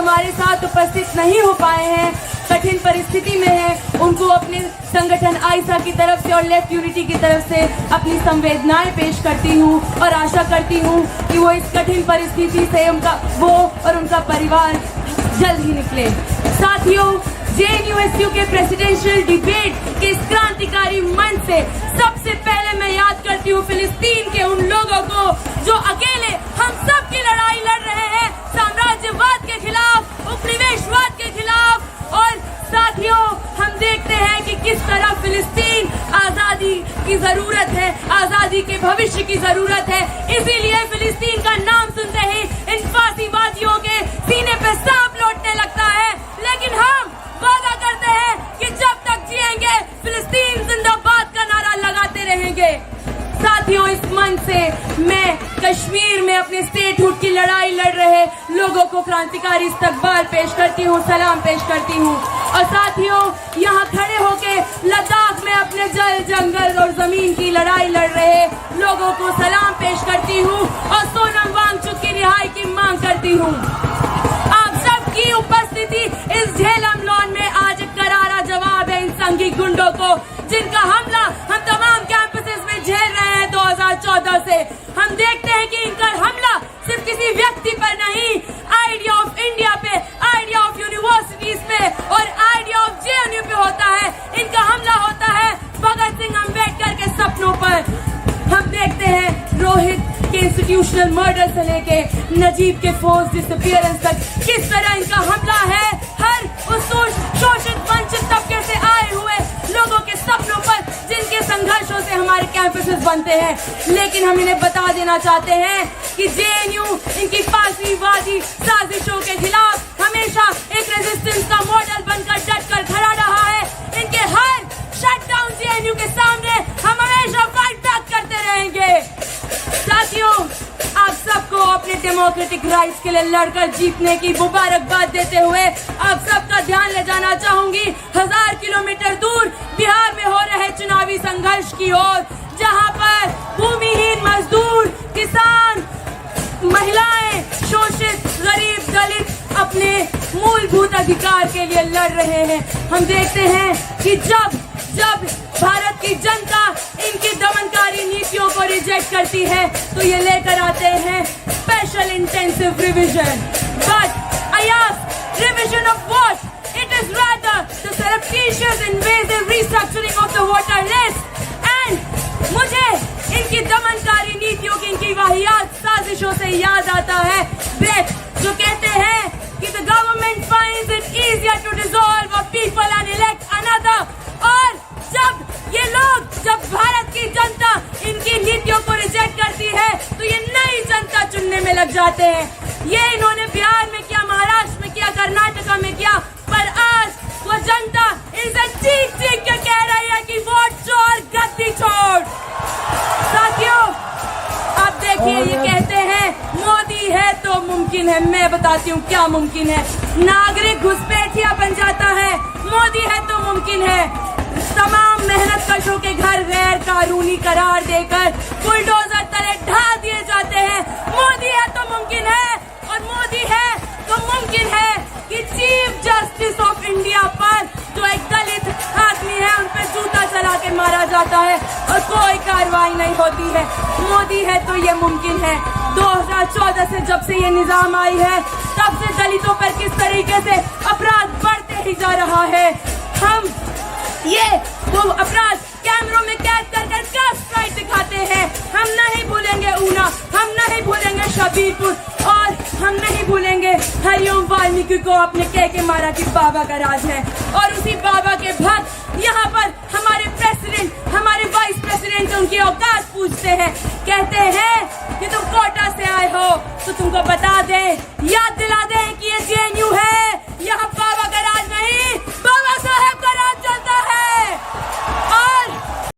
हमारे साथ उपस्थित नहीं हो पाए हैं, कठिन परिस्थिति में हैं, उनको अपने संगठन आइसा की तरफ से और लेफ्ट यूनिटी की तरफ से अपनी संवेदनाएं पेश करती हूं और आशा करती हूं कि वो इस कठिन परिस्थिति से वो और उनका परिवार जल्द ही निकले। साथियों, JNU-SU के प्रेसिडेंशियल डिबेट के इस क्रांतिकारी मंच से सबसे पहले मैं याद करती हूँ फिलिस्तीन के उन लोगों को जो अकेले हम सब की लड़ाई लड़ रहे हैं साम्राज्यवाद के खिलाफ, उपनिवेशवाद के खिलाफ। और साथियों, हम देखते हैं कि किस तरह फिलिस्तीन आजादी की जरूरत है, आजादी के भविष्य की जरूरत है। इसीलिए फिलिस्तीन का नाम सुनते ही इन फांसीवादियों के सीने पे सांप लौटने लगता है। लेकिन हम वादा करते हैं कि जब तक जिएंगे फिलिस्तीन जिंदाबाद का नारा लगाते रहेंगे। साथियों, इस मंच से मैं कश्मीर में अपने स्टेटहुड की लड़ाई लड़ रहे लोगों को क्रांतिकारी इस्तकबाल पेश करती हूँ, सलाम पेश करती हूँ। और साथियों, यहाँ खड़े होके लद्दाख में अपने जल, जंगल और जमीन की लड़ाई लड़ रहे लोगों को सलाम पेश करती हूँ और सोनम वांगचुक की रिहाई की मांग करती हूँ। आप सबकी उपस्थिति इस झेलम लॉन में आज करारा जवाब है इन संघी गुंडों को, जिनका हमला हम तमाम कैंपसेस में झेल रहे हैं 2014 से। हम देखते हैं कि इनका हमला सिर्फ किसी व्यक्ति पर नहीं, आइडिया ऑफ इंडिया पे, आइडिया ऑफ यूनिवर्सिटीज पे और आइडिया ऑफ JNU पे होता है। इनका हमला होता है भगत सिंह अम्बेडकर के सपनों पर। हम देखते हैं रोहित के इंस्टीट्यूशनल मर्डर से लेके नजीब के फोर्स डिसअपीयरेंस तक किस तरह इनका हमला है हर उस शोषित वंचित तबके से आए हुए लोगों के सपनों पर, जिनके संघर्षों से हमारे कैंपसेस बनते हैं। लेकिन हम इन्हें बता देना चाहते हैं कि JNU इनकी फांसीवादी साजिशों के खिलाफ हमेशा एक रेजिस्टेंस का मॉडल बनकर डटकर खड़ा रहा है। इनके हर शटडाउन JNU के सामने हम हमेशा फाइट बैक करते रहेंगे। साथियों, आप सबको अपने डेमोक्रेटिक राइट्स के लिए लड़कर जीतने की मुबारकबाद देते हुए आप सबका ध्यान ले जाना चाहूंगी 1000 किलोमीटर दूर बिहार में हो रहे चुनावी संघर्ष की ओर, जहां पर भूमिहीन मजदूर, किसान, महिलाएं, शोषित, गरीब, दलित अपने मूलभूत अधिकार के लिए लड़ रहे हैं। हम देखते हैं कि जब भारत की जनता इनकी दमनकारी नीतियों को रिजेक्ट करती है तो ये लेकर आते हैं special intensive revision. But I ask, revision of what? It is rather the surreptitious invasive restructuring of the voter list. And मुझे इनकी दमनकारी नीतियों की, इनकी वाहियात साजिशों से याद आता है ब्रेक, जो कहते हैं कि the government finds it easier to dissolve a people and elect another। और जब भारत की जनता इनकी नीतियों को रिजेक्ट करती है तो ये नई जनता चुनने में लग जाते हैं। ये इन्होंने बिहार में किया, महाराष्ट्र में किया, कर्नाटका में किया, पर आज वो जनता इनसे चीख के कह रही है कि वोट चोर, गद्दी छोड़। साथियों, आप देखिए, ये कहते हैं मोदी है तो मुमकिन है। मैं बताती हूँ क्या मुमकिन है। नागरिक घुसपैठिया बन जाता है, मोदी है तो मुमकिन है। तमाम मेहनत कशों के घर गैर कानूनी करार देकर बुलडोजर तले ढा दिए जाते हैं, मोदी है तो मुमकिन है। और मोदी है तो मुमकिन है कि चीफ जस्टिस ऑफ इंडिया पर जो एक दलित आदमी है उन पर जूता चला के मारा जाता है और कोई कार्रवाई नहीं होती है। मोदी है तो ये मुमकिन है। 2014 से जब से ये निजाम आई है तब से दलितों पर किस तरीके से अपराध बढ़ते ही जा रहा है। हम ये वो अपराध कैमरों में कैद कर कास्ट राइट दिखाते हैं। हम नहीं भूलेंगे ऊना, हम नहीं भूलेंगे शबीरपुर और हम नहीं भूलेंगे हरिओम वाल्मीकि को अपने कह के मारा कि बाबा का राज है। और उसी बाबा के भक्त यहाँ पर हमारे प्रेसिडेंट, हमारे वाइस प्रेसिडेंट उनकी औकात पूछते हैं, कहते हैं कि तुम कोटा से आए हो तो तुमको बता दे, याद